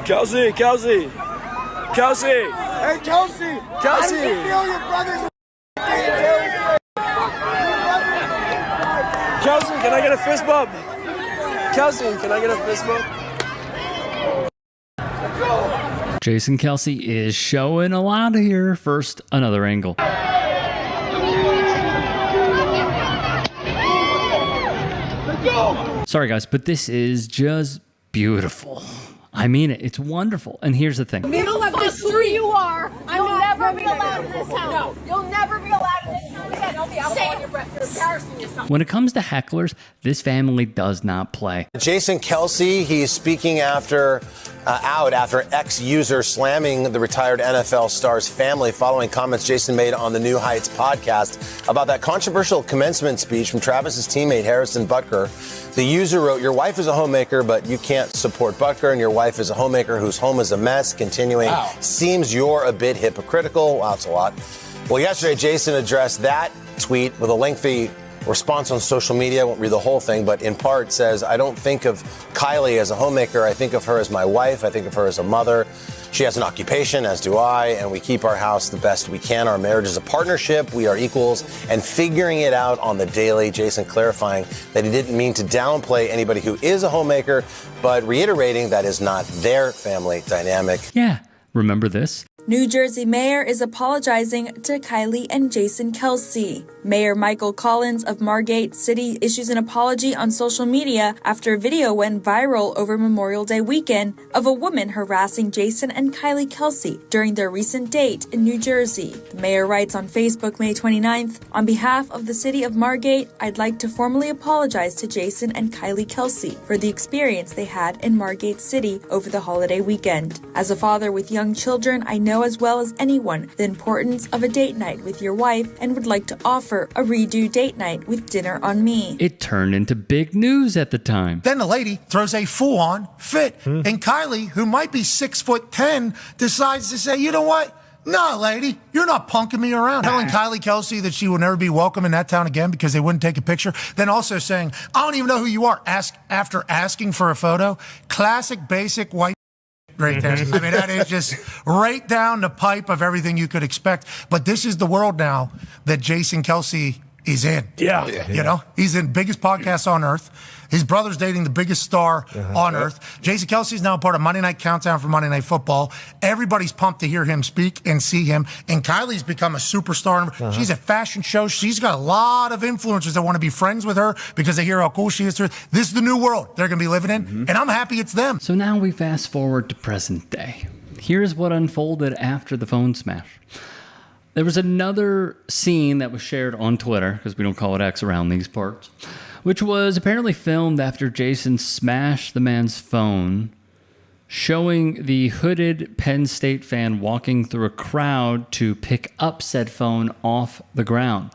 Kelce, Kelce, Kelce. Hey, Kelce. Kelce. I can feel your brother's Kelce, can I get a fist bump? Kelce, can I get a fist bump? Jason Kelce is showing a lot here. First, another angle. Sorry, guys, but this is just beautiful. I mean it. It's wonderful. And here's the thing. Middle of the street you are. You'll never be allowed in this house. No. You'll never be allowed in this house. Again, don't be out your breath. You're embarrassing yourself. When it comes to hecklers, this family does not play. Jason Kelce, he's speaking out after ex-user slamming the retired NFL star's family following comments Jason made on the New Heights podcast about that controversial commencement speech from Travis's teammate Harrison Butker. The user wrote, "Your wife is a homemaker, but you can't support Butker, and your wife is a homemaker whose home is a mess." Continuing, wow. "Seems you're a bit hypocritical." Wow, that's a lot. Well, yesterday, Jason addressed that tweet with a lengthy response on social media. I won't read the whole thing, but in part says, "I don't think of Kylie as a homemaker. I think of her as my wife. I think of her as a mother. She has an occupation, as do I, and we keep our house the best we can. Our marriage is a partnership. We are equals and figuring it out on the daily." Jason clarifying that he didn't mean to downplay anybody who is a homemaker, but reiterating that is not their family dynamic. Yeah, remember this? New Jersey mayor is apologizing to Kylie and Jason Kelce. Mayor Michael Collins of Margate City issues an apology on social media after a video went viral over Memorial Day weekend of a woman harassing Jason and Kylie Kelce during their recent date in New Jersey. The mayor writes on Facebook May 29th, "On behalf of the city of Margate, I'd like to formally apologize to Jason and Kylie Kelce for the experience they had in Margate City over the holiday weekend. As a father with young children, I know as well as anyone the importance of a date night with your wife and would like to offer a redo date night with dinner on me." It turned into big news at the time. Then the lady throws a full-on fit. And Kylie, who might be 6'10", decides to say, "You know what? No, lady, you're not punking me around." Telling Kylie Kelce that she will never be welcome in that town again because they wouldn't take a picture. Then also saying, "I don't even know who you are," after asking for a photo. Classic, basic white right there. I mean, that is just right down the pipe of everything you could expect. But this is the world now that Jason Kelce is in. Yeah. You know, he's in biggest podcast on earth. His brother's dating the biggest star on earth. Jason Kelce is now part of Monday Night Countdown for Monday Night Football. Everybody's pumped to hear him speak and see him. And Kylie's become a superstar. She's at fashion shows. She's got a lot of influencers that want to be friends with her because they hear how cool she is. This is the new world they're going to be living in. And I'm happy it's them. So now we fast forward to present day. Here's what unfolded after the phone smash. There was another scene that was shared on Twitter, because we don't call it X around these parts, which was apparently filmed after Jason smashed the man's phone, showing the hooded Penn State fan walking through a crowd to pick up said phone off the ground.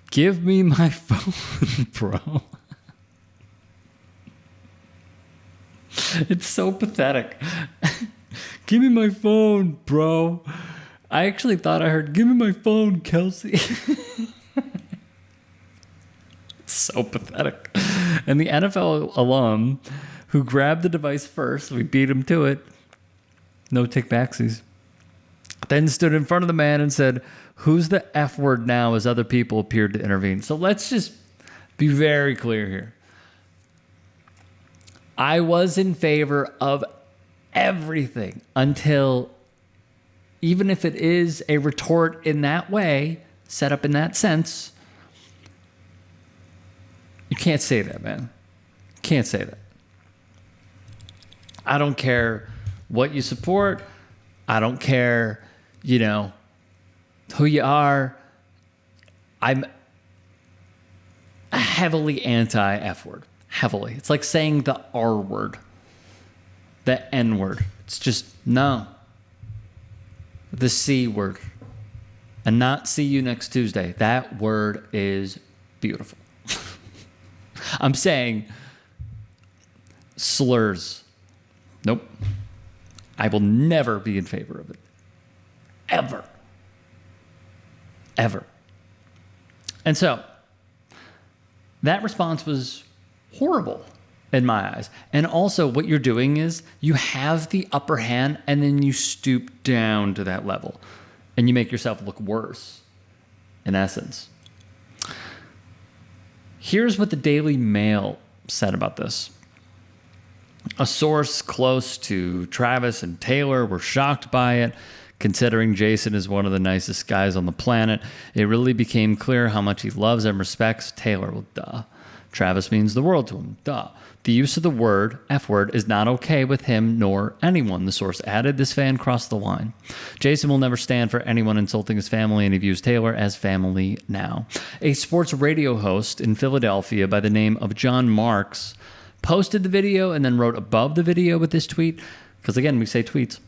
"Give me my phone, bro." It's so pathetic. "Give me my phone, bro." I actually thought I heard, "Give me my phone, Kelce." It's so pathetic. And the NFL alum who grabbed the device first, we beat him to it, no take-backsies, then stood in front of the man and said, "Who's the F word now?" as other people appeared to intervene. So let's just be very clear here. I was in favor of everything until, even if it is a retort in that way, set up in that sense, you can't say that, man. Can't say that. I don't care what you support. I don't care, who you are. I'm heavily anti-F word. Heavily. It's like saying the R word. The N word. It's just, no. The C word. And not see you next Tuesday. That word is beautiful. I'm saying slurs. Nope. I will never be in favor of it. Ever. Ever. And so, that response was horrible. in my eyes. And also what you're doing is you have the upper hand and then you stoop down to that level and you make yourself look worse, in essence. Here's what the Daily Mail said about this. A source close to Travis and Taylor were shocked by it. Considering Jason is one of the nicest guys on the planet, it really became clear how much he loves and respects Taylor. Well, duh. Travis means the world to him. Duh. The use of the word, F word, is not okay with him nor anyone, the source added. This fan crossed the line. Jason will never stand for anyone insulting his family, and he views Taylor as family now. A sports radio host in Philadelphia by the name of John Marks posted the video and then wrote above the video with this tweet, because again, we say tweets.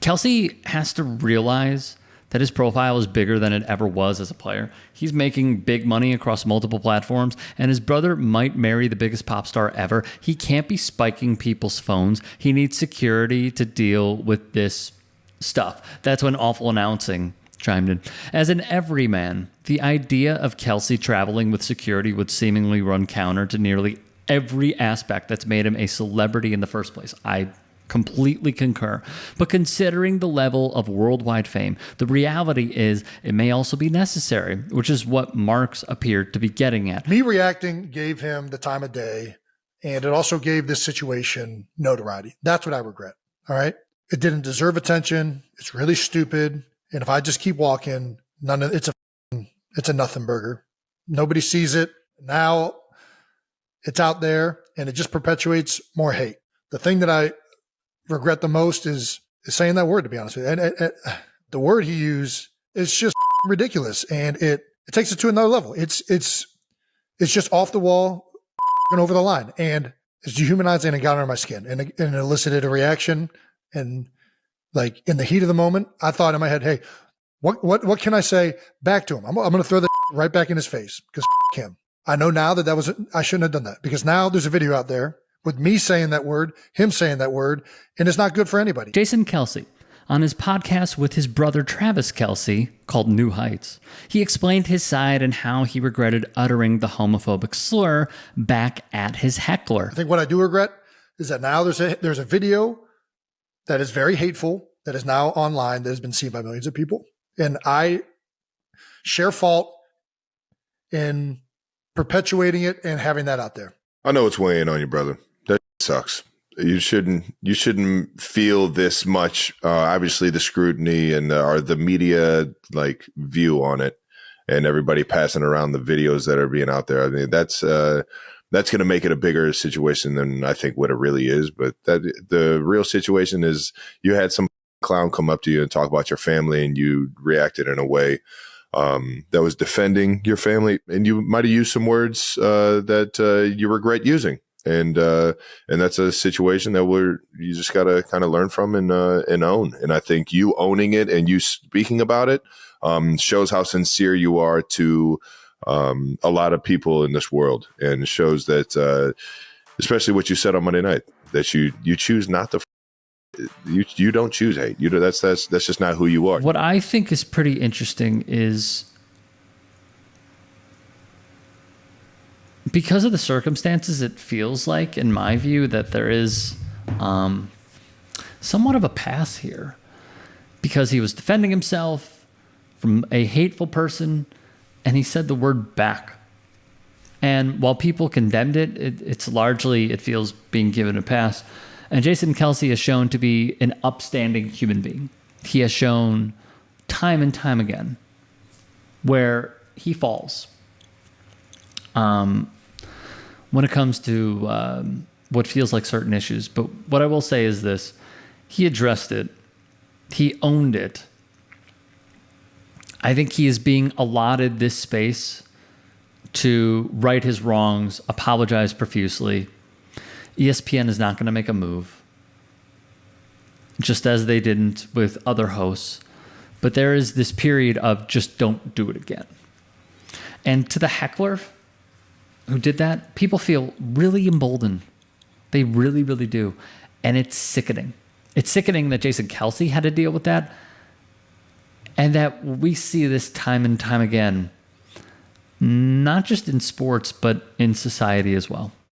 Kelce has to realize that his profile is bigger than it ever was as a player. He's making big money across multiple platforms, and his brother might marry the biggest pop star ever. He can't be spiking people's phones. He needs security to deal with this stuff. That's when Awful Announcing chimed in. As an everyman, the idea of Kelce traveling with security would seemingly run counter to nearly every aspect that's made him a celebrity in the first place. I completely concur. But considering the level of worldwide fame, the reality is it may also be necessary, which is what Marks appeared to be getting at. Me reacting gave him the time of day, and it also gave this situation notoriety. That's what I regret. All right. It didn't deserve attention. It's really stupid. And if I just keep walking, it's a nothing burger. Nobody sees it. Now it's out there and it just perpetuates more hate. The thing that I regret the most is saying that word, to be honest with you. And the word he used is just ridiculous, and it takes it to another level. It's just off the wall and over the line, and it's dehumanizing and got under my skin, and elicited a reaction. And like in the heat of the moment, I thought in my head, hey, what can I say back to him? I'm going to throw that right back in his face because him. I know now that I shouldn't have done that, because now there's a video out there with me saying that word, him saying that word, and it's not good for anybody. Jason Kelce, on his podcast with his brother Travis Kelce, called New Heights, he explained his side and how he regretted uttering the homophobic slur back at his heckler. I think what I do regret is that now there's a video that is very hateful, that is now online, that has been seen by millions of people. And I share fault in perpetuating it and having that out there. I know it's weighing on you, brother. That sucks. You shouldn't feel this much. Obviously, the scrutiny and the media view on it, and everybody passing around the videos that are being out there. I mean, that's going to make it a bigger situation than I think what it really is. But the real situation is you had some clown come up to you and talk about your family, and you reacted in a way that was defending your family, and you might have used some words that you regret using, and that's a situation that you just got to kind of learn from and own. And I think you owning it and you speaking about it shows how sincere you are to a lot of people in this world, and shows that especially what you said on Monday night, that you choose not to. You don't choose hate. That's just not who you are. What I think is pretty interesting is because of the circumstances, it feels like, in my view, that there is somewhat of a pass here, because he was defending himself from a hateful person and he said the word back. And while people condemned it, it's largely, it feels, being given a pass. And Jason Kelce has shown to be an upstanding human being. He has shown time and time again where he falls when it comes to what feels like certain issues. But what I will say is this: he addressed it. He owned it. I think he is being allotted this space to right his wrongs, apologize profusely. ESPN is not going to make a move, just as they didn't with other hosts. But there is this period of just don't do it again. And to the heckler who did that, people feel really emboldened. They really, really do. And it's sickening. It's sickening that Jason Kelce had to deal with that, and that we see this time and time again, not just in sports, but in society as well.